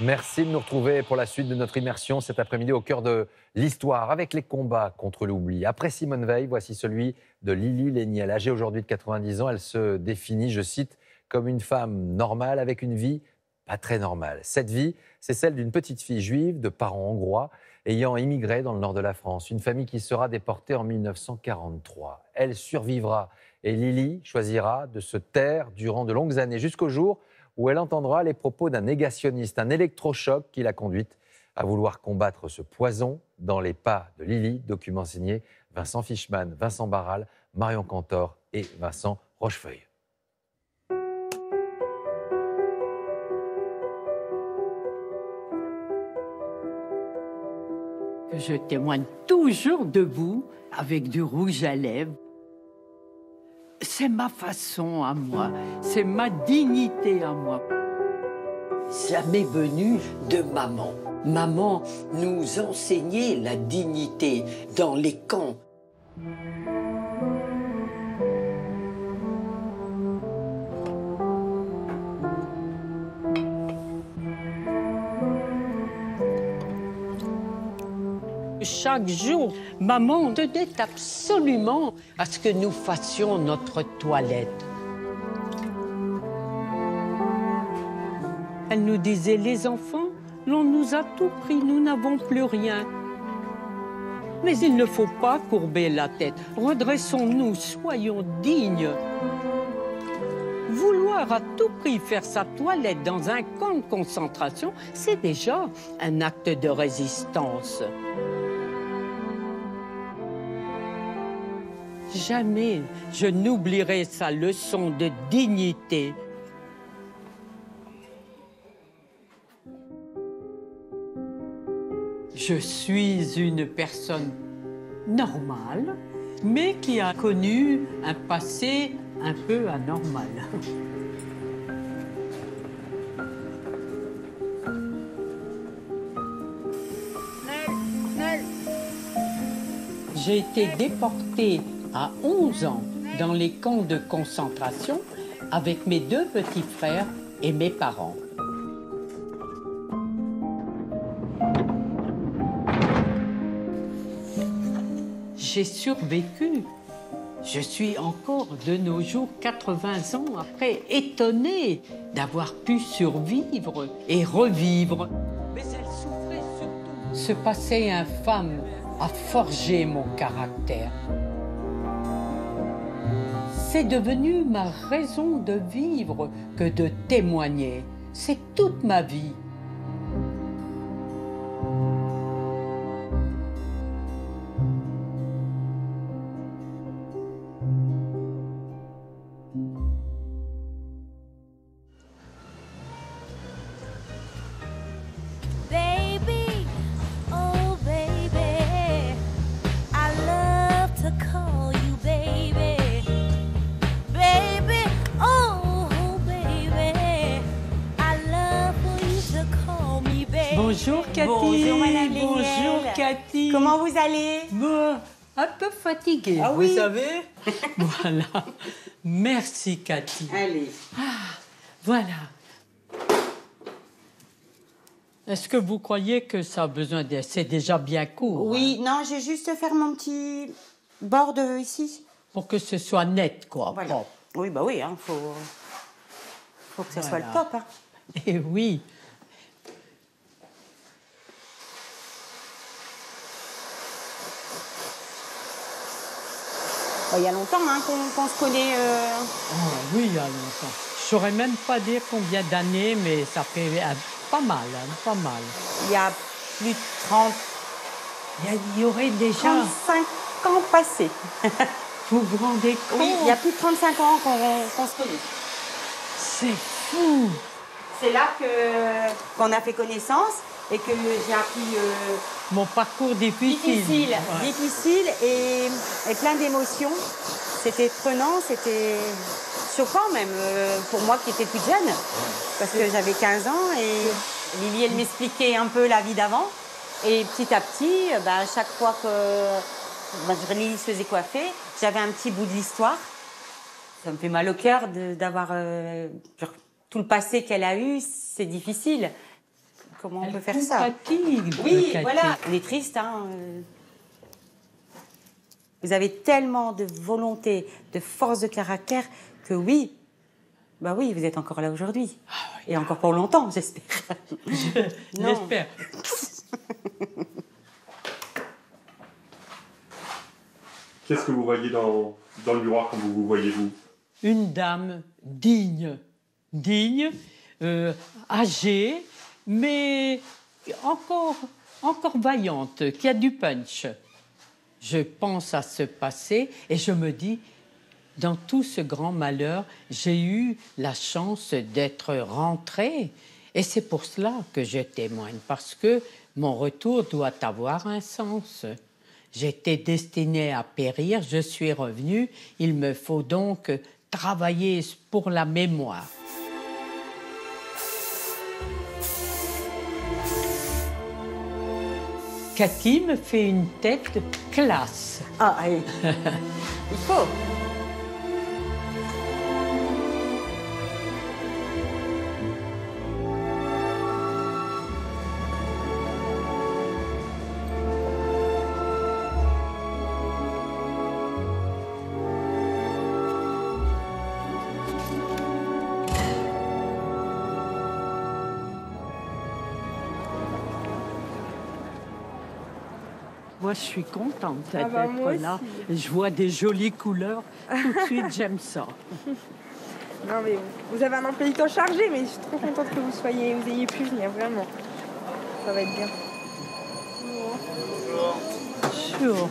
Merci de nous retrouver pour la suite de notre immersion cet après-midi au cœur de l'histoire, avec les combats contre l'oubli. Après Simone Veil, voici celui de Lili Léniel. Âgée aujourd'hui de 90 ans, elle se définit, je cite, comme une femme normale avec une vie pas très normale. Cette vie, c'est celle d'une petite fille juive de parents hongrois ayant immigré dans le nord de la France. Une famille qui sera déportée en 1943. Elle survivra et Lili choisira de se taire durant de longues années jusqu'au jour où elle entendra les propos d'un négationniste, un électrochoc qui l'a conduite à vouloir combattre ce poison dans les pas de Lili, document signé Vincent Fischmann, Vincent Barral, Marion Cantor et Vincent Rochefeuille. Je témoigne toujours debout avec du rouge à lèvres. C'est ma façon à moi, c'est ma dignité à moi. Ça m'est venu de maman. Maman nous enseignait la dignité dans les camps. Chaque jour, maman tenait absolument à ce que nous fassions notre toilette. Elle nous disait, les enfants, l'on nous a tout pris, nous n'avons plus rien. Mais il ne faut pas courber la tête. Redressons-nous, soyons dignes. Vouloir à tout prix faire sa toilette dans un camp de concentration, c'est déjà un acte de résistance. Jamais je n'oublierai sa leçon de dignité. Je suis une personne normale, mais qui a connu un passé un peu anormal. J'ai été déportée à 11 ans dans les camps de concentration avec mes 2 petits frères et mes parents. J'ai survécu. Je suis encore de nos jours, 80 ans après, étonnée d'avoir pu survivre et revivre. Mais elle souffrait surtout. Ce passé infâme a forgé mon caractère. C'est devenu ma raison de vivre que de témoigner. C'est toute ma vie. Bonjour Cathy. Bonjour Madame Léniel. Bonjour Cathy. Comment vous allez? Bon, un peu fatiguée, Ah vous oui. savez. Voilà. Merci Cathy. Allez. Voilà. Est-ce que vous croyez que ça a besoin de... C'est déjà bien court. Oui, hein, non, j'ai juste faire mon petit bord de ici. pour que ce soit net, quoi. Voilà. Propre. Oui, bah oui, hein, faut que ça soit le Voilà. top. Hein. Et oui. Bon, il y a longtemps hein, qu'on se connaît. Oh, oui, il y a longtemps. Je saurais même pas dire combien d'années, mais ça fait pas mal, hein, pas mal. Il y a plus de 30, Il y aurait déjà... 35 ans passés. Vous vous rendez compte? Oui, il y a plus de 35 ans qu'on se connaît. C'est fou. C'est là qu'on a fait connaissance et que j'ai appris Mon parcours difficile. Ouais. difficile et plein d'émotions. C'était prenant, c'était choquant même pour moi qui étais toute jeune parce que j'avais 15 ans et Lili, elle m'expliquait un peu la vie d'avant. Et petit à petit, chaque fois que Lili se faisait coiffer, j'avais un petit bout de l'histoire. Ça me fait mal au cœur d'avoir tout le passé qu'elle a eu, c'est difficile. comment on peut faire ça. Fatigue, Oui, Cathy. voilà. On est triste, hein. Vous avez tellement de volonté, de force de caractère que oui, bah oui, vous êtes encore là aujourd'hui. Et encore pour longtemps, j'espère. J'espère. Qu'est-ce que vous voyez dans le miroir quand vous vous voyez, vous? Une dame digne, âgée, mais encore vaillante, qui a du punch. Je pense à ce passé et je me dis, dans tout ce grand malheur, j'ai eu la chance d'être rentrée. Et c'est pour cela que je témoigne, parce que mon retour doit avoir un sens. J'étais destinée à périr, je suis revenue. Il me faut donc travailler pour la mémoire. Cathy me fait une tête classe. Ah, allez. Il faut. Moi, je suis contente Ah bah, moi d'être là. aussi. Je vois des jolies couleurs. Tout de suite, j'aime ça. Non mais vous avez un emploi du temps chargé, mais je suis trop contente que vous ayez pu venir, vraiment. Ça va être bien. Bonjour.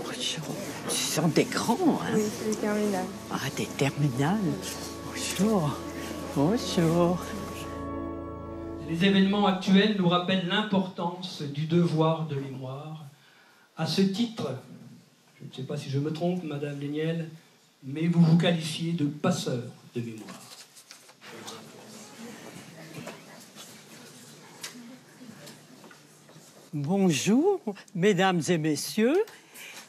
Bonjour. Ce sont des grands, hein? Oui, c'est les terminales. Ah, des terminales. Bonjour. Bonjour. Les événements actuels nous rappellent l'importance du devoir de mémoire. À ce titre, je ne sais pas si je me trompe, Madame Léniel, mais vous vous qualifiez de passeur de mémoire. Bonjour, mesdames et messieurs.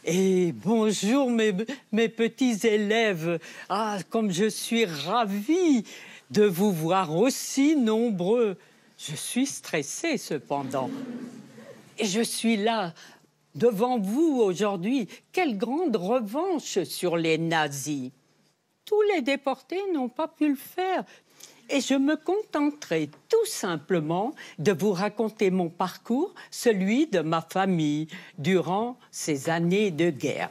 Et bonjour, mes petits élèves. Ah, comme je suis ravie de vous voir aussi nombreux. Je suis stressée, cependant. Et je suis là, devant vous, aujourd'hui. Quelle grande revanche sur les nazis. Tous les déportés n'ont pas pu le faire. Et je me contenterai tout simplement de vous raconter mon parcours, celui de ma famille, durant ces années de guerre.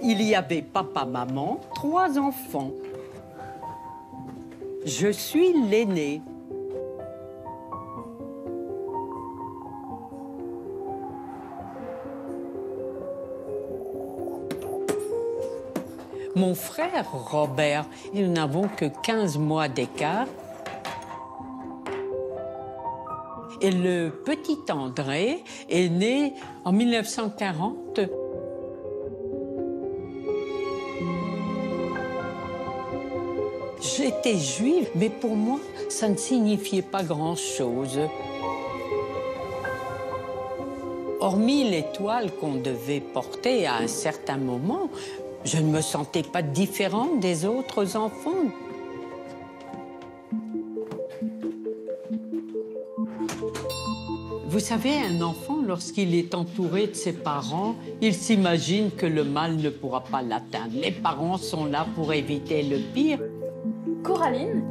Il y avait papa, maman, 3 enfants. Je suis l'aîné. Mon frère Robert, et nous n'avons que 15 mois d'écart. Et le petit André est né en 1940. J'étais juive, mais pour moi, ça ne signifiait pas grand-chose. Hormis l'étoile qu'on devait porter à un certain moment, je ne me sentais pas différente des autres enfants. Vous savez, un enfant, lorsqu'il est entouré de ses parents, il s'imagine que le mal ne pourra pas l'atteindre. Les parents sont là pour éviter le pire. Coraline?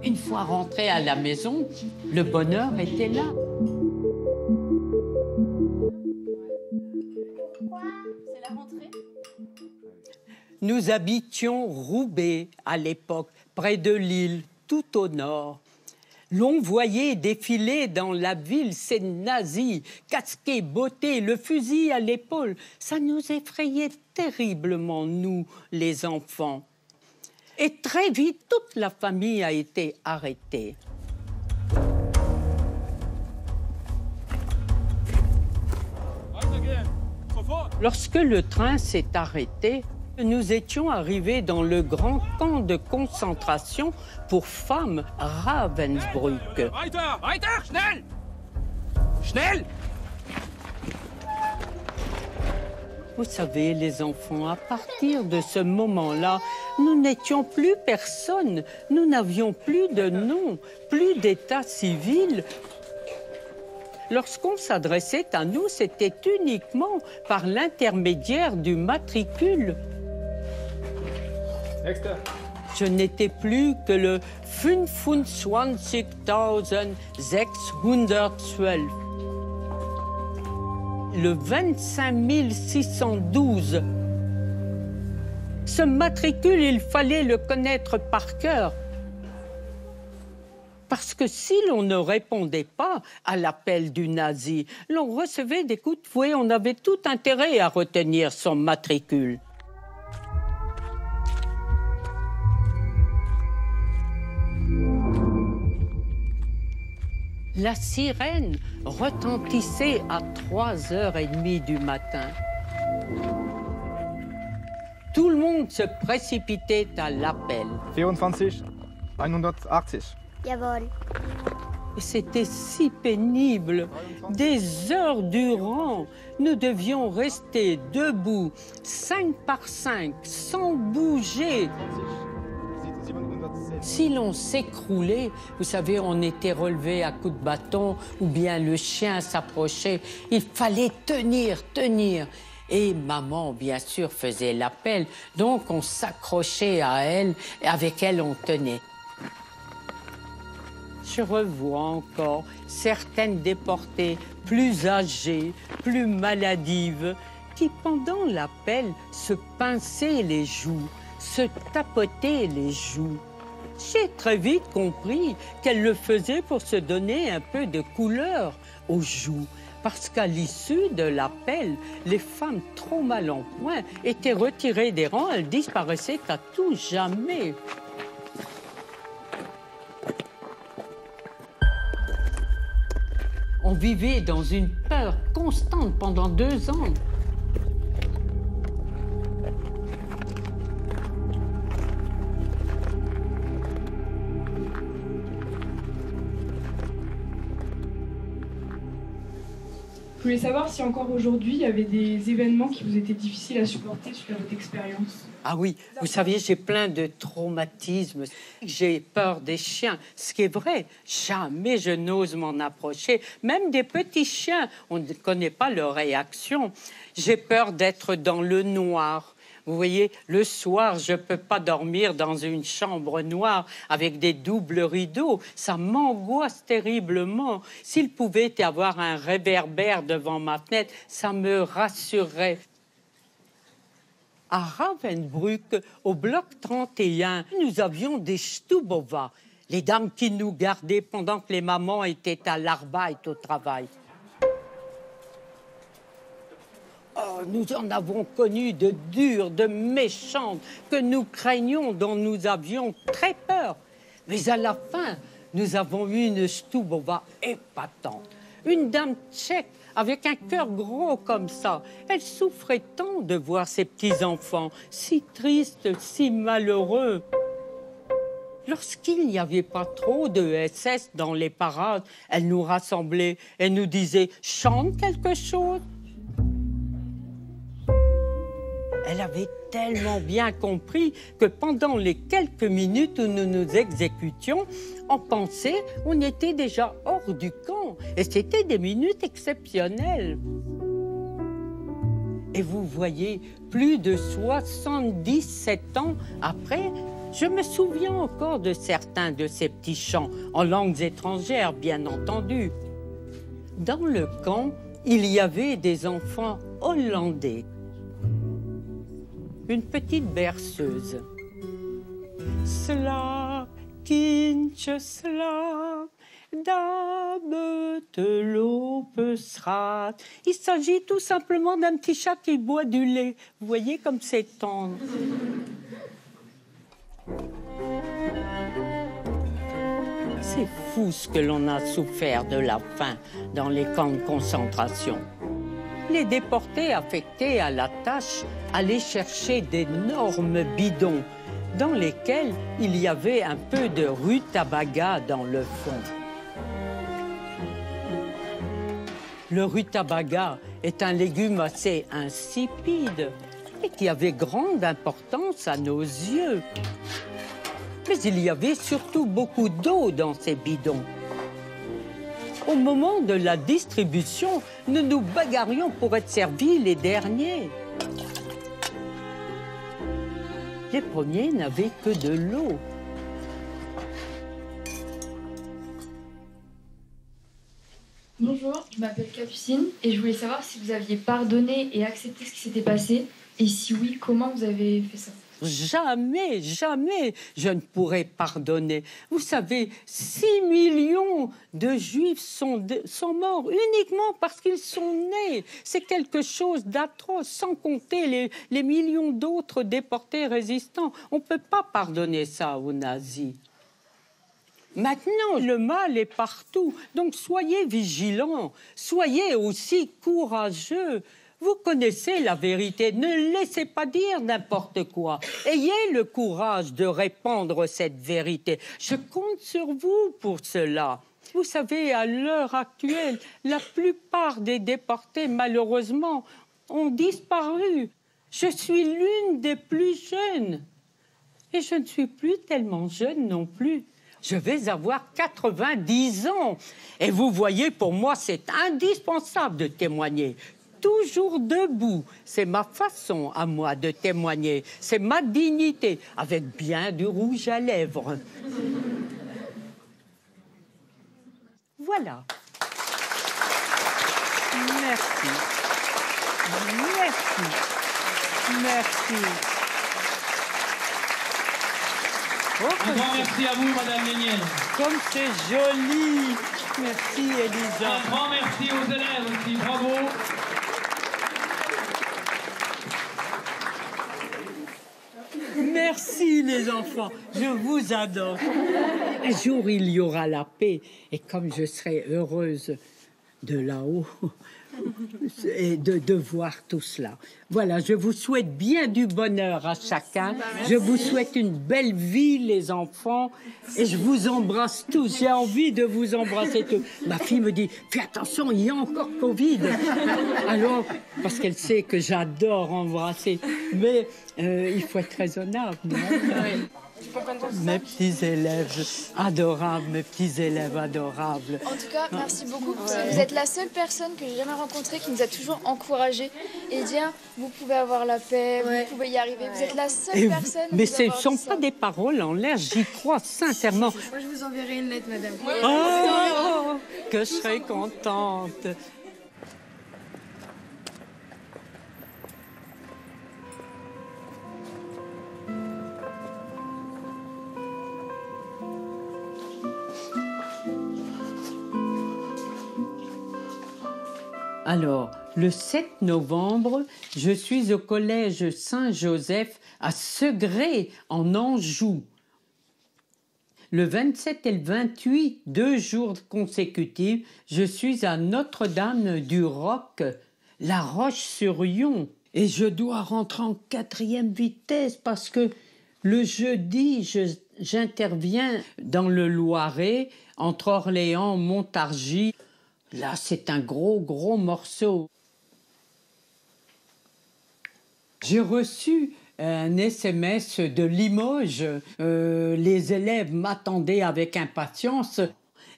Une fois rentrée à la maison, le bonheur était là. C'est la rentrée? Nous habitions Roubaix à l'époque, près de Lille, tout au nord. L'on voyait défiler dans la ville ces nazis, casqués, bottés, le fusil à l'épaule. Ça nous effrayait terriblement, nous, les enfants. Et très vite, toute la famille a été arrêtée. Lorsque le train s'est arrêté, nous étions arrivés dans le grand camp de concentration pour femmes, Ravensbrück. Weiter! Weiter! Schnell! Schnell! Vous savez, les enfants, à partir de ce moment-là, nous n'étions plus personne. Nous n'avions plus de nom, plus d'état civil. Lorsqu'on s'adressait à nous, c'était uniquement par l'intermédiaire du matricule. Je n'étais plus que le 25.612. Le 25 612. Ce matricule, il fallait le connaître par cœur. Parce que si l'on ne répondait pas à l'appel du nazi, l'on recevait des coups de fouet. On avait tout intérêt à retenir son matricule. La sirène retentissait à 3h30 du matin. Tout le monde se précipitait à l'appel. 24 180. Jawohl. C'était si pénible. Des heures durant, nous devions rester debout, 5 par 5, sans bouger. Si l'on s'écroulait, vous savez, on était relevé à coups de bâton ou bien le chien s'approchait. Il fallait tenir, tenir. Et maman, bien sûr, faisait l'appel. Donc, on s'accrochait à elle et avec elle, on tenait. Je revois encore certaines déportées plus âgées, plus maladives, qui, pendant l'appel, se pinçaient les joues, se tapotaient les joues. J'ai très vite compris qu'elle le faisait pour se donner un peu de couleur aux joues. Parce qu'à l'issue de l'appel, les femmes trop mal en point étaient retirées des rangs, elles disparaissaient à tout jamais. On vivait dans une peur constante pendant 2 ans. Je voulais savoir si encore aujourd'hui, il y avait des événements qui vous étaient difficiles à supporter suite à votre expérience. Ah oui, vous savez, j'ai plein de traumatismes. J'ai peur des chiens, ce qui est vrai. Jamais je n'ose m'en approcher. Même des petits chiens, on ne connaît pas leur réaction. J'ai peur d'être dans le noir. Vous voyez, le soir, je ne peux pas dormir dans une chambre noire avec des doubles rideaux. Ça m'angoisse terriblement. S'il pouvait y avoir un réverbère devant ma fenêtre, ça me rassurerait. À Ravensbrück, au bloc 31, nous avions des Stubova, les dames qui nous gardaient pendant que les mamans étaient à l'Arbeit au travail. Oh, nous en avons connu de dures, de méchantes, que nous craignions, dont nous avions très peur. Mais à la fin, nous avons eu une Stubova épatante. Une dame tchèque avec un cœur gros comme ça. Elle souffrait tant de voir ses petits-enfants, si tristes, si malheureux. Lorsqu'il n'y avait pas trop de SS dans les parades, elle nous rassemblait et nous disait « Chante quelque chose ». Elle avait tellement bien compris que pendant les quelques minutes où nous nous exécutions, on pensait on était déjà hors du camp. Et c'était des minutes exceptionnelles. Et vous voyez, plus de 77 ans après, je me souviens encore de certains de ces petits chants, en langues étrangères, bien entendu. Dans le camp, il y avait des enfants hollandais. Une petite berceuse. Slaap, kindje, slaap, daar buiten lopen straat. Il s'agit tout simplement d'un petit chat qui boit du lait. Vous voyez comme c'est tendre. C'est fou ce que l'on a souffert de la faim dans les camps de concentration. Les déportés affectés à la tâche allaient chercher d'énormes bidons dans lesquels il y avait un peu de rutabaga dans le fond. Le rutabaga est un légume assez insipide et qui avait grande importance à nos yeux. Mais il y avait surtout beaucoup d'eau dans ces bidons. Au moment de la distribution, nous nous bagarrions pour être servis les derniers. Les premiers n'avaient que de l'eau. Bonjour, je m'appelle Capucine et je voulais savoir si vous aviez pardonné et accepté ce qui s'était passé et si oui, comment vous avez fait ça? Jamais, jamais je ne pourrais pardonner. Vous savez, 6 millions de Juifs sont morts uniquement parce qu'ils sont nés. C'est quelque chose d'atroce, sans compter les millions d'autres déportés résistants. On ne peut pas pardonner ça aux nazis. Maintenant, le mal est partout, donc soyez vigilants, soyez aussi courageux. Vous connaissez la vérité, ne laissez pas dire n'importe quoi. Ayez le courage de répandre cette vérité. Je compte sur vous pour cela. Vous savez, à l'heure actuelle, la plupart des déportés, malheureusement, ont disparu. Je suis l'une des plus jeunes. Et je ne suis plus tellement jeune non plus. Je vais avoir 90 ans. Et vous voyez, pour moi, c'est indispensable de témoigner. Toujours debout. C'est ma façon à moi de témoigner. C'est ma dignité, avec bien du rouge à lèvres. Voilà. Merci. Merci. Merci. Un grand merci à vous, Madame Léniel. Comme c'est joli. Merci, Elisa. Un grand merci aux élèves aussi. Bravo. Merci les enfants, je vous adore. Un jour, il y aura la paix. Et comme je serai heureuse de là-haut et de voir tout cela. Voilà, je vous souhaite bien du bonheur à chacun. Je vous souhaite une belle vie, les enfants. Et je vous embrasse tous. J'ai envie de vous embrasser tous. Ma fille me dit, fais attention, il y a encore Covid. Alors, parce qu'elle sait que j'adore embrasser. Mais il faut être raisonnable. Mes petits élèves adorables, mes petits élèves adorables. En tout cas, merci beaucoup. Parce que vous êtes la seule personne que j'ai jamais rencontrée qui nous a toujours encouragés et dit vous pouvez avoir la paix, vous pouvez y arriver. Vous êtes la seule personne. Mais ce ne sont pas des paroles en l'air, j'y crois sincèrement. Moi, je vous enverrai une lettre, madame. Oh, que je serais contente. Alors, le 7 novembre, je suis au collège Saint-Joseph à Segré, en Anjou. Le 27 et le 28, 2 jours consécutifs, je suis à Notre-Dame-du-Roc, La Roche-sur-Yon. Et je dois rentrer en 4e vitesse parce que le jeudi, j'interviens dans le Loiret, entre Orléans et Montargis. Là, c'est un gros morceau. J'ai reçu un SMS de Limoges. Les élèves m'attendaient avec impatience.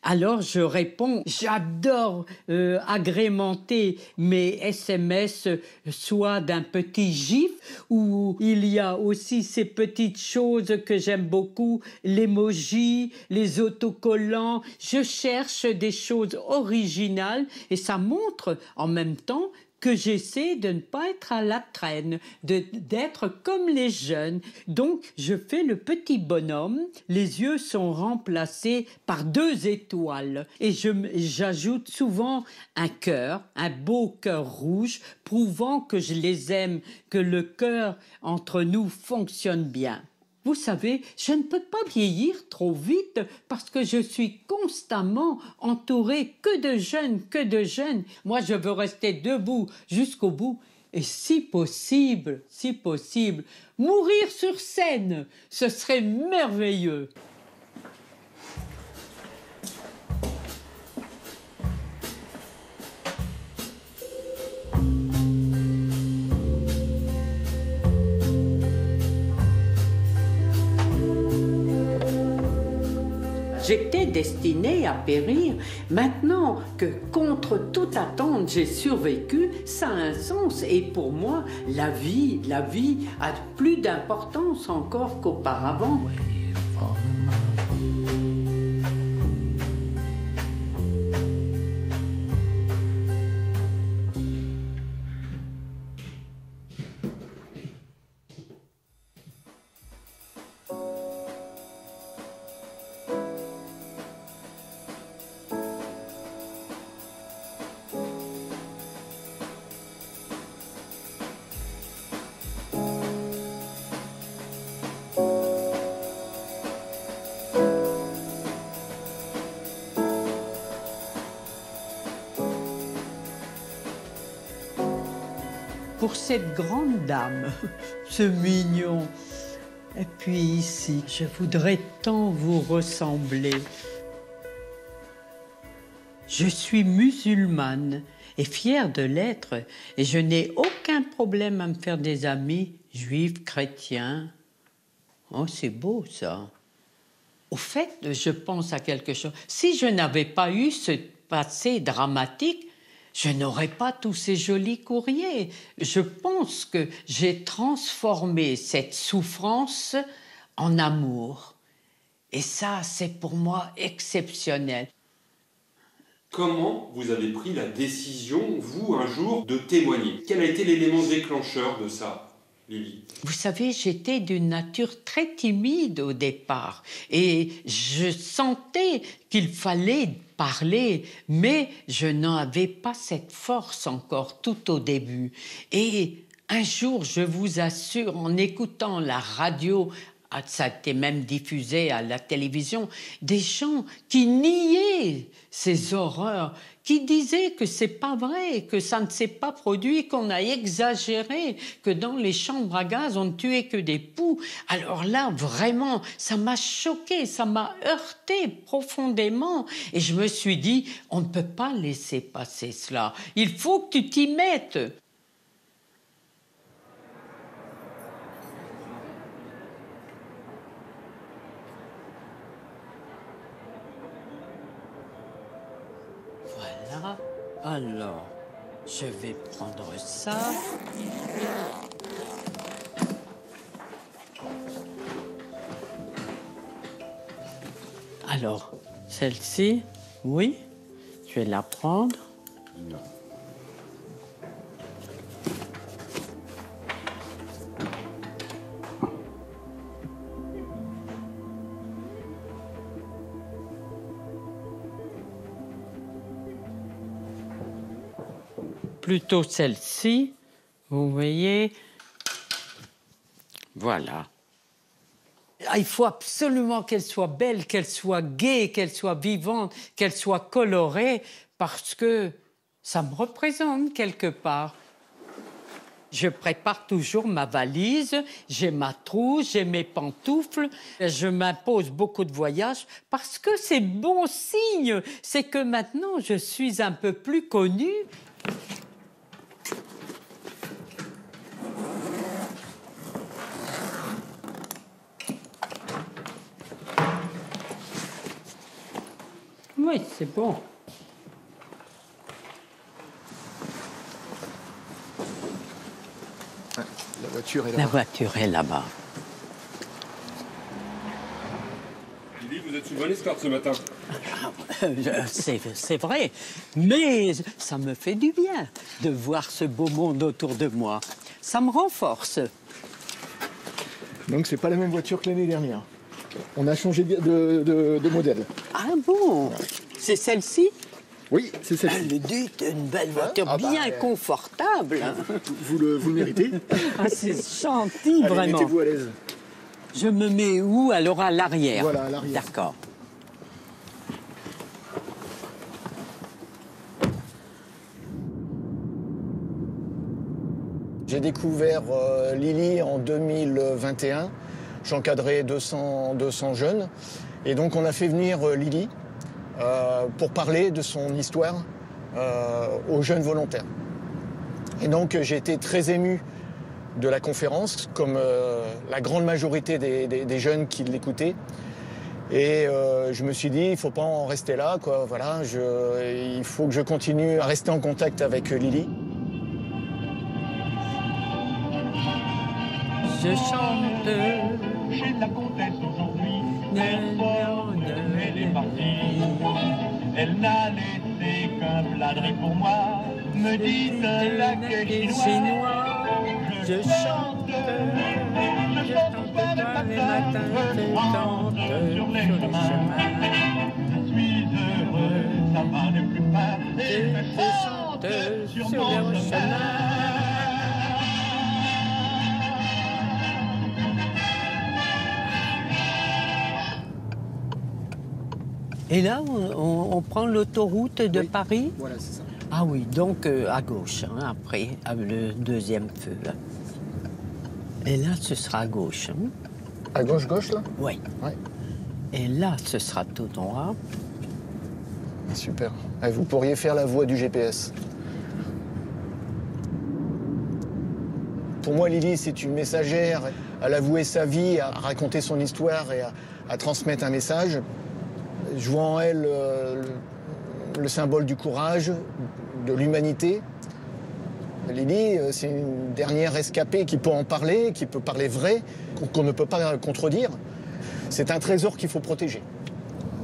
Alors, je réponds, j'adore agrémenter mes SMS soit d'un petit gif où il y a aussi ces petites choses que j'aime beaucoup, l'emoji, les autocollants. Je cherche des choses originales et ça montre en même temps que j'essaie de ne pas être à la traîne, d'être comme les jeunes. Donc, je fais le petit bonhomme, les yeux sont remplacés par 2 étoiles. Et j'ajoute souvent un cœur, un beau cœur rouge, prouvant que je les aime, que le cœur entre nous fonctionne bien. Vous savez, je ne peux pas vieillir trop vite parce que je suis constamment entourée que de jeunes. Moi, je veux rester debout jusqu'au bout et si possible, mourir sur scène, ce serait merveilleux. J'étais destinée à périr. Maintenant que contre toute attente j'ai survécu, ça a un sens. Et pour moi, la vie a plus d'importance encore qu'auparavant. Pour cette grande dame, ce mignon. Et puis ici, je voudrais tant vous ressembler. Je suis musulmane et fière de l'être, et je n'ai aucun problème à me faire des amis juifs, chrétiens. Oh, c'est beau ça. Au fait, je pense à quelque chose. Si je n'avais pas eu ce passé dramatique, je n'aurais pas tous ces jolis courriers. Je pense que j'ai transformé cette souffrance en amour. Et ça, c'est pour moi exceptionnel. Comment vous avez pris la décision, vous, un jour, de témoigner? Quel a été l'élément déclencheur de ça, Lily? Vous savez, j'étais d'une nature très timide au départ. Et je sentais qu'il fallait parler, mais je n'en avais pas cette force encore tout au début. Et un jour, je vous assure, en écoutant la radio, ça a été même diffusé à la télévision, des gens qui niaient ces horreurs, qui disaient que c'est pas vrai, que ça ne s'est pas produit, qu'on a exagéré, que dans les chambres à gaz, on ne tuait que des poux. Alors là, vraiment, ça m'a choquée, ça m'a heurtée profondément. Et je me suis dit, on ne peut pas laisser passer cela. Il faut que tu t'y mettes. Voilà. Alors, je vais prendre ça. Alors, celle-ci, oui, je vais la prendre. Non. Plutôt celle-ci, vous voyez. Voilà. Il faut absolument qu'elle soit belle, qu'elle soit gaie, qu'elle soit vivante, qu'elle soit colorée, parce que ça me représente quelque part. Je prépare toujours ma valise, j'ai ma trousse, j'ai mes pantoufles. Je m'impose beaucoup de voyages parce que c'est bon signe. C'est que maintenant, je suis un peu plus connue. Oui, c'est bon. La voiture est là-bas. La voiture est là-bas. Lily, vous êtes sous bonne escorte ce matin. C'est vrai, mais ça me fait du bien de voir ce beau monde autour de moi. Ça me renforce. Donc c'est pas la même voiture que l'année dernière. On a changé de modèle. Ah bon? C'est celle-ci? Oui, c'est celle-ci. Le dites, une belle voiture bien confortable. Vous le méritez. Ah, c'est gentil, allez, vraiment. Mettez-vous à l'aise. Je me mets où? Alors à l'arrière. Voilà, à l'arrière. D'accord. J'ai découvert Lily en 2021. J'encadrais 200 jeunes. Et donc on a fait venir Lily pour parler de son histoire aux jeunes volontaires. Et donc j'ai été très ému de la conférence, comme la grande majorité des jeunes qui l'écoutaient. Et je me suis dit, il ne faut pas en rester là, quoi. Voilà, il faut que je continue à rester en contact avec Lily. Je chante chez la comtesse aujourd'hui. Elle est partie. Elle n'a laissé qu'un bladré pour moi. Me disent la queue chinois. Je chante soir et matin. Je chante sur les chemins. Je suis heureux, ça va ne plus pas. Et je chante sur mon chemin. Et là, on prend l'autoroute de Paris. Voilà, c'est ça. Ah oui, donc à gauche, hein, après, le deuxième feu. Hein. Et là, ce sera à gauche. Hein. À gauche, là? Oui. Ouais. Et là, ce sera tout droit. Super. Et vous pourriez faire la voie du GPS. Pour moi, Lily, c'est une messagère. Elle a voué sa vie à raconter son histoire et à transmettre un message. Je vois en elle le symbole du courage, de l'humanité. Lily, c'est une dernière rescapée qui peut en parler, qui peut parler vrai, qu'on ne peut pas contredire. C'est un trésor qu'il faut protéger.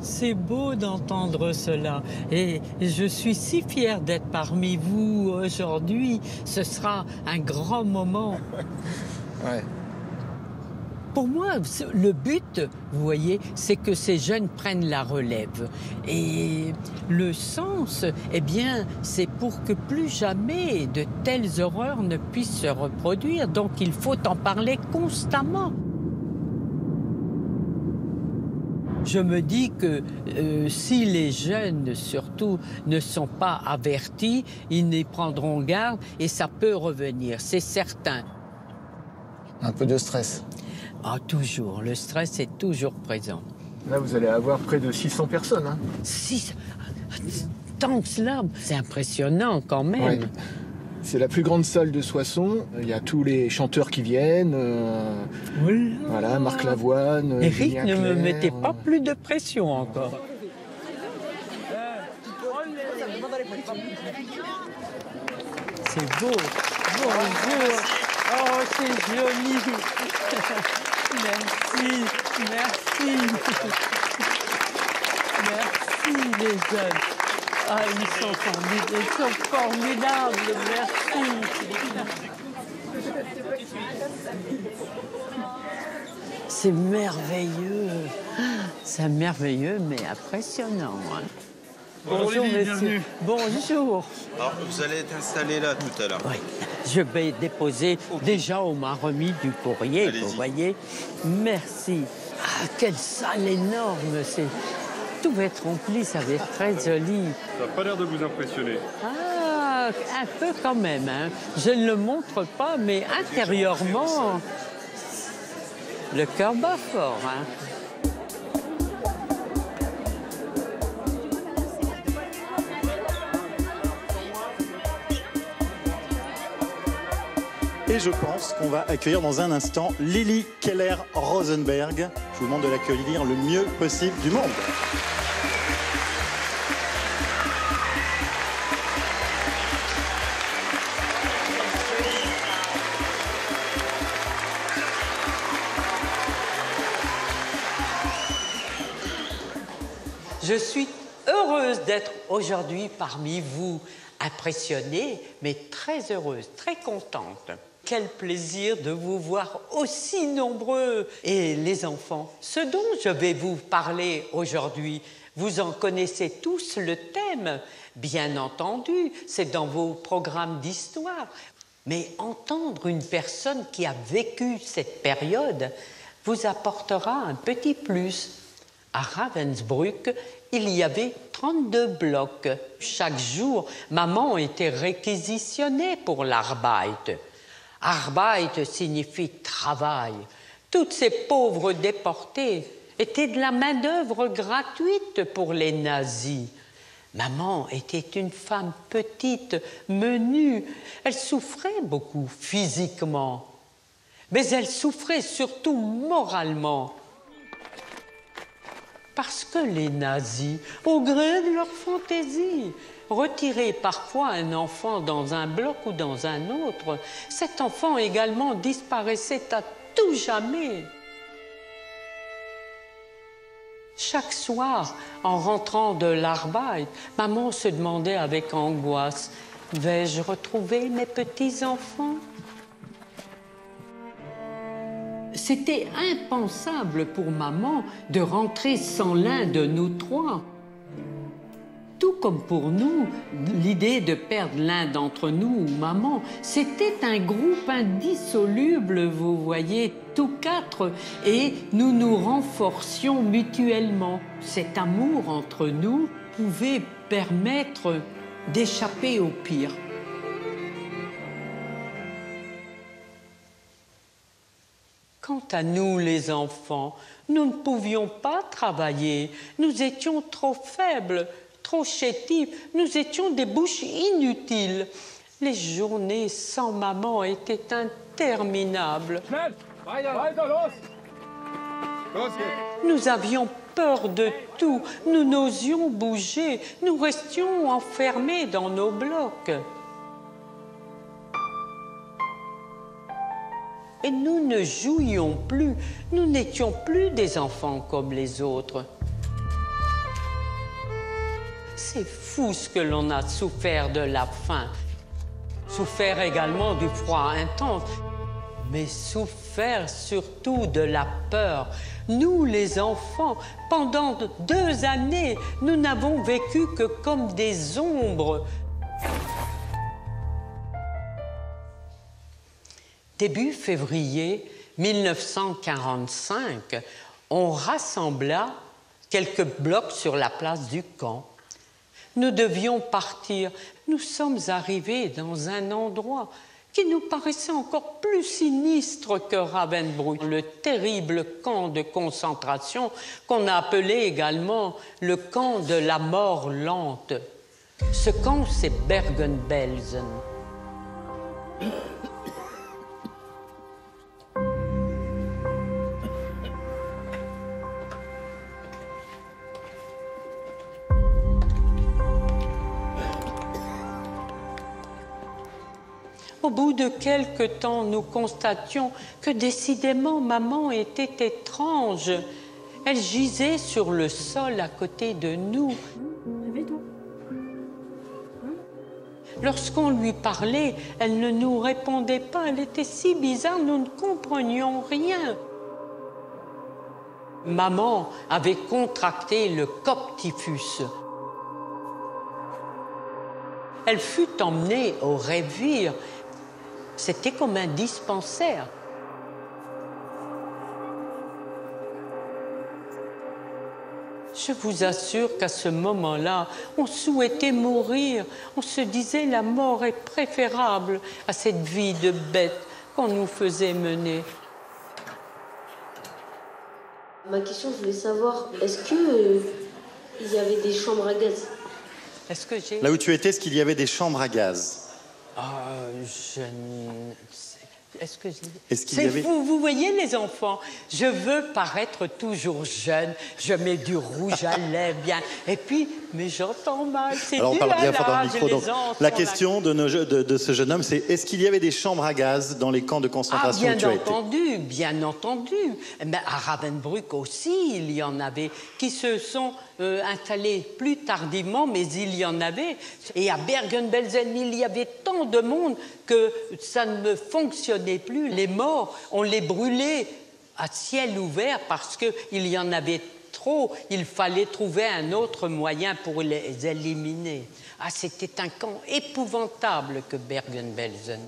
C'est beau d'entendre cela. Et je suis si fière d'être parmi vous aujourd'hui. Ce sera un grand moment. Ouais. Pour moi, le but, vous voyez, c'est que ces jeunes prennent la relève. Et le sens, eh bien, c'est pour que plus jamais de telles horreurs ne puissent se reproduire. Donc, il faut en parler constamment. Je me dis que si les jeunes, surtout, ne sont pas avertis, ils n'y prendront garde et ça peut revenir, c'est certain. Un peu de stress. Ah, toujours. Le stress est toujours présent. Là, vous allez avoir près de 600 personnes. Hein. Tant que cela, c'est impressionnant quand même. Ouais. C'est la plus grande salle de Soissons. Il y a tous les chanteurs qui viennent. Voilà, Marc Lavoine. Éric, ne me mettez pas plus de pression encore. C'est beau. Bonjour. Oh, c'est joli. Merci. Merci les jeunes. Ah, ils sont formidables. Merci. C'est merveilleux. C'est merveilleux, mais impressionnant. Hein. Bonjour, messieurs. Bonjour. Alors, vous allez être installé là tout à l'heure. Oui. Je vais déposer. Déjà, on m'a remis du courrier, vous voyez. Merci. Ah, quelle salle énorme. Tout va être rempli, ça va être très joli. Ça n'a pas l'air de vous impressionner. Ah, un peu quand même. Hein. Je ne le montre pas, mais intérieurement, le cœur bat fort. Hein. Et je pense qu'on va accueillir dans un instant Lily Keller-Rosenberg. Je vous demande de l'accueillir le mieux possible du monde. Je suis heureuse d'être aujourd'hui parmi vous, impressionnée, mais très heureuse, très contente. Quel plaisir de vous voir aussi nombreux. Et les enfants, ce dont je vais vous parler aujourd'hui, vous en connaissez tous le thème. Bien entendu, c'est dans vos programmes d'histoire. Mais entendre une personne qui a vécu cette période vous apportera un petit plus. À Ravensbrück, il y avait 32 blocs. Chaque jour, maman était réquisitionnée pour l'Arbeit. Arbeit signifie travail. Toutes ces pauvres déportés étaient de la main-d'œuvre gratuite pour les nazis. Maman était une femme petite, menue. Elle souffrait beaucoup physiquement, mais elle souffrait surtout moralement. Parce que les nazis, au gré de leur fantaisie, retiraient parfois un enfant dans un bloc ou dans un autre, cet enfant également disparaissait à tout jamais. Chaque soir, en rentrant de l'Arbeit, maman se demandait avec angoisse, « Vais-je retrouver mes petits-enfants » C'était impensable pour maman de rentrer sans l'un de nous trois. Tout comme pour nous, l'idée de perdre l'un d'entre nous ou maman, c'était un groupe indissoluble, vous voyez, tous quatre, et nous nous renforcions mutuellement. Cet amour entre nous pouvait permettre d'échapper au pire. Quant à nous, les enfants, nous ne pouvions pas travailler. Nous étions trop faibles, trop chétifs. Nous étions des bouches inutiles. Les journées sans maman étaient interminables. Nous avions peur de tout. Nous n'osions bouger. Nous restions enfermés dans nos blocs. Et nous ne jouions plus, nous n'étions plus des enfants comme les autres. C'est fou ce que l'on a souffert de la faim, souffert également du froid intense, mais souffert surtout de la peur. Nous, les enfants, pendant 2 années, nous n'avons vécu que comme des ombres. Début février 1945, on rassembla quelques blocs sur la place du camp. Nous devions partir. Nous sommes arrivés dans un endroit qui nous paraissait encore plus sinistre que Ravensbrück, le terrible camp de concentration qu'on a appelé également le camp de la mort lente. Ce camp, c'est Bergen-Belsen. Au bout de quelque temps, nous constations que décidément maman était étrange. Elle gisait sur le sol à côté de nous. Lorsqu'on lui parlait, elle ne nous répondait pas. Elle était si bizarre, nous ne comprenions rien. Maman avait contracté le coctyphus. Elle fut emmenée au Révire. C'était comme un dispensaire. Je vous assure qu'à ce moment-là, on souhaitait mourir. On se disait la mort est préférable à cette vie de bête qu'on nous faisait mener. Ma question, je voulais savoir, est-ce qu'il y avait des chambres à gaz? Est-ce que j'ai... Là où tu étais, est-ce qu'il y avait des chambres à gaz? Je ne sais. Est-ce que C'est avait... fou, vous voyez les enfants, je veux paraître toujours jeune, je mets du rouge à lèvres, bien, et puis, mais j'entends mal, c'est dû à l'âge, les enfants. La question de ce jeune homme, c'est est-ce qu'il y avait des chambres à gaz dans les camps de concentration où tu as été? Bien entendu. Mais à Ravensbrück aussi, il y en avait qui se sont installés plus tardivement, mais il y en avait. Et à Bergen-Belsen, il y avait tant de monde que ça ne fonctionnait plus. Les morts, on les brûlait à ciel ouvert parce qu'il y en avait trop. Il fallait trouver un autre moyen pour les éliminer. Ah, c'était un camp épouvantable que Bergen-Belsen.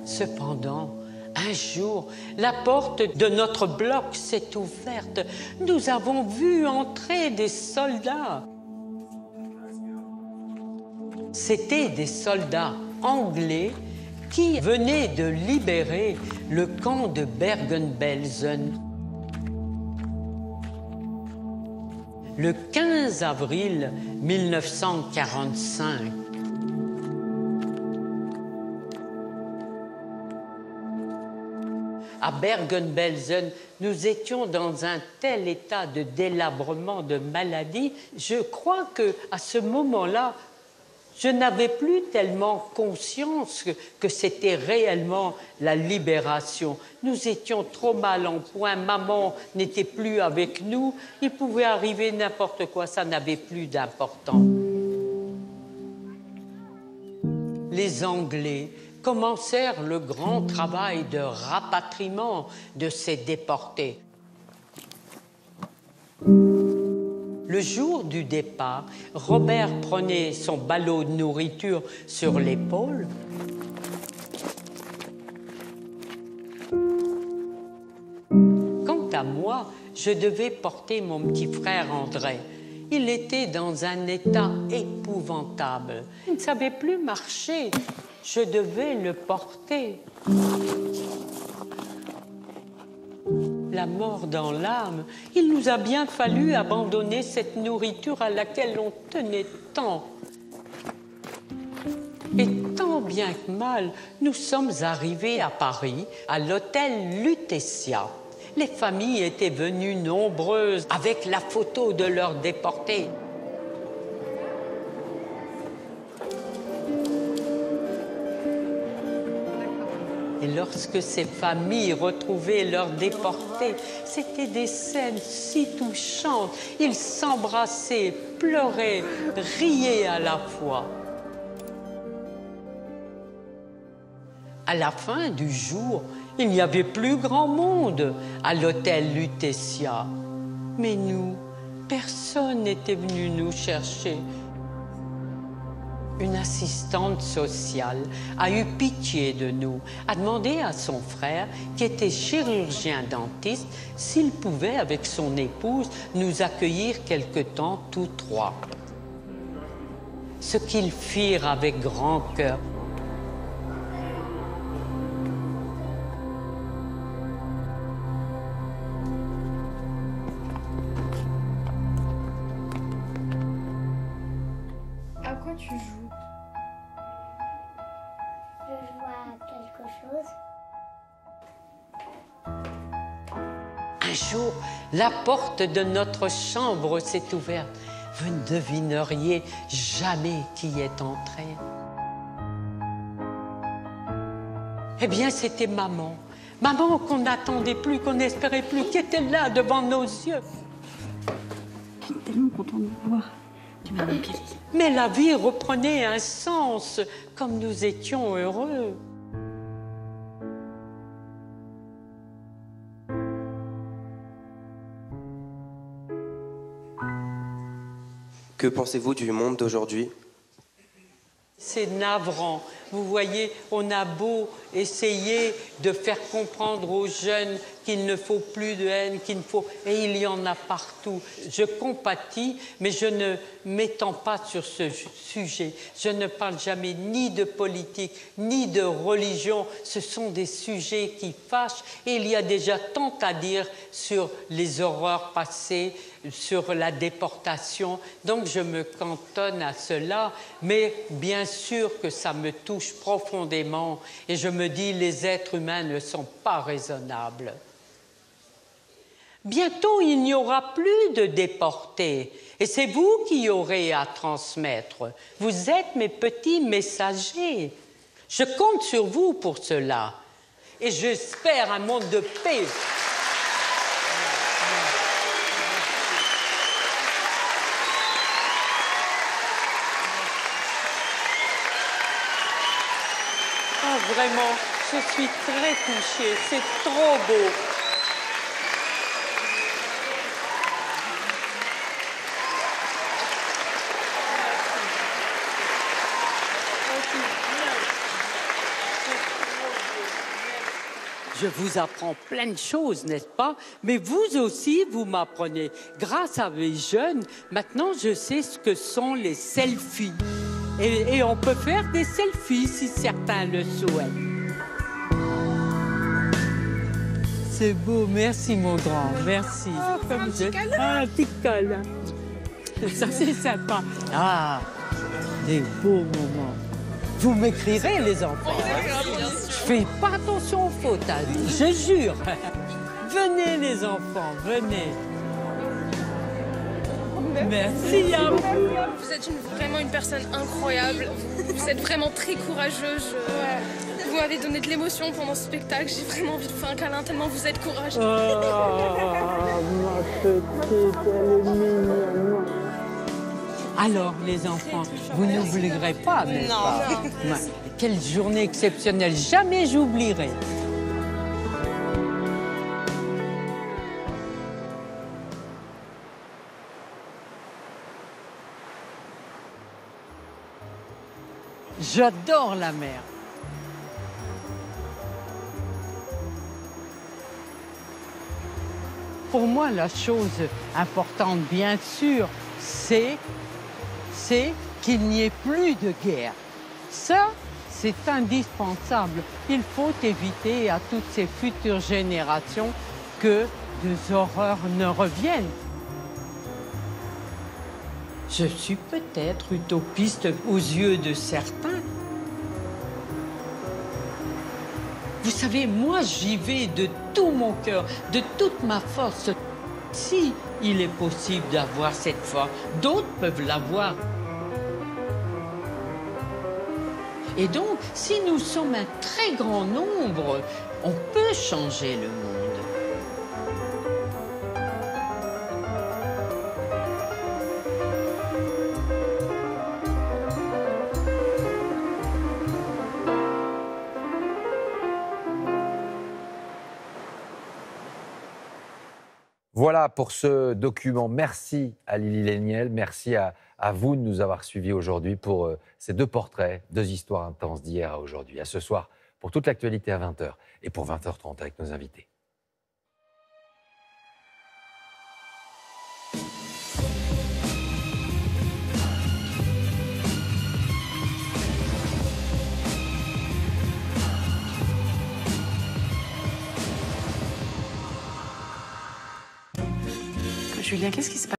Cependant, un jour, la porte de notre bloc s'est ouverte. Nous avons vu entrer des soldats. C'étaient des soldats anglais qui venaient de libérer le camp de Bergen-Belsen. Le 15 avril 1945. à Bergen-Belsen, nous étions dans un tel état de délabrement, de maladie. Je crois qu'à ce moment-là, je n'avais plus tellement conscience que c'était réellement la libération. Nous étions trop mal en point, maman n'était plus avec nous, il pouvait arriver n'importe quoi, ça n'avait plus d'importance. Les Anglais commencèrent le grand travail de rapatriement de ces déportés. Le jour du départ, Robert prenait son ballot de nourriture sur l'épaule. Quant à moi, je devais porter mon petit frère André. Il était dans un état épouvantable. Il ne savait plus marcher. Je devais le porter. La mort dans l'âme, il nous a bien fallu abandonner cette nourriture à laquelle on tenait tant. Et tant bien que mal, nous sommes arrivés à Paris, à l'hôtel Lutetia. Les familles étaient venues nombreuses avec la photo de leurs déportés. Et lorsque ces familles retrouvaient leurs déportés, c'était des scènes si touchantes. Ils s'embrassaient, pleuraient, riaient à la fois. À la fin du jour, il n'y avait plus grand monde à l'hôtel Lutetia. Mais nous, personne n'était venu nous chercher. Une assistante sociale a eu pitié de nous, a demandé à son frère, qui était chirurgien-dentiste, s'il pouvait, avec son épouse, nous accueillir quelque temps tous trois. Ce qu'ils firent avec grand cœur. À quoi tu joues? Je joue à quelque chose. Un jour, la porte de notre chambre s'est ouverte. Vous ne devineriez jamais qui est entré. Eh bien, c'était maman. Maman qu'on n'attendait plus, qu'on n'espérait plus, qui était là devant nos yeux. Je suis tellement contente de vous voir. Tu m'as manqué. Mais la vie reprenait un sens, comme nous étions heureux. Que pensez-vous du monde d'aujourd'hui? C'est navrant. Vous voyez, on a beau essayer de faire comprendre aux jeunes qu'il ne faut plus de haine, qu'il ne faut... Et il y en a partout. Je compatis, mais je ne m'étends pas sur ce sujet. Je ne parle jamais ni de politique, ni de religion. Ce sont des sujets qui fâchent. Et il y a déjà tant à dire sur les horreurs passées, sur la déportation. Donc je me cantonne à cela. Mais bien sûr que ça me touche profondément. Et je me dis, les êtres humains ne sont pas raisonnables. Bientôt, il n'y aura plus de déportés. Et c'est vous qui aurez à transmettre. Vous êtes mes petits messagers. Je compte sur vous pour cela. Et j'espère un monde de paix. Oh, vraiment, je suis très touchée. C'est trop beau. Je vous apprends plein de choses, n'est-ce pas? Mais vous aussi, vous m'apprenez. Grâce à mes jeunes, maintenant, je sais ce que sont les selfies. Et on peut faire des selfies si certains le souhaitent. C'est beau, merci mon grand, merci. Oh, comme un petit câlin. Ah, un petit câlin. Ça, c'est sympa. Ah, des beaux moments. Vous m'écrirez, les enfants. fais pas attention aux fautes, hein, je jure. Venez les enfants, venez. Merci à vous. Vous êtes vraiment une personne incroyable. Vous êtes vraiment très courageuse. Vous m'avez donné de l'émotion pendant ce spectacle. J'ai vraiment envie de vous faire un câlin tellement vous êtes courageuse. Ma petite, elle est mignonne. Alors, les enfants, vous n'oublierez pas, n'est-ce pas? Non. Quelle journée exceptionnelle, jamais j'oublierai. J'adore la mer. Pour moi, la chose importante, bien sûr, c'est qu'il n'y ait plus de guerre. Ça, c'est indispensable. Il faut éviter à toutes ces futures générations que des horreurs ne reviennent. Je suis peut-être utopiste aux yeux de certains. Vous savez, moi, j'y vais de tout mon cœur, de toute ma force. Si il est possible d'avoir cette foi, d'autres peuvent l'avoir. Et donc, si nous sommes un très grand nombre, on peut changer le monde. Voilà pour ce document. Merci à Lili Léniel, merci à vous de nous avoir suivis aujourd'hui pour ces deux portraits, deux histoires intenses d'hier à aujourd'hui. À ce soir pour toute l'actualité à 20h et pour 20h30 avec nos invités. Julien, qu'est-ce qui se passe ?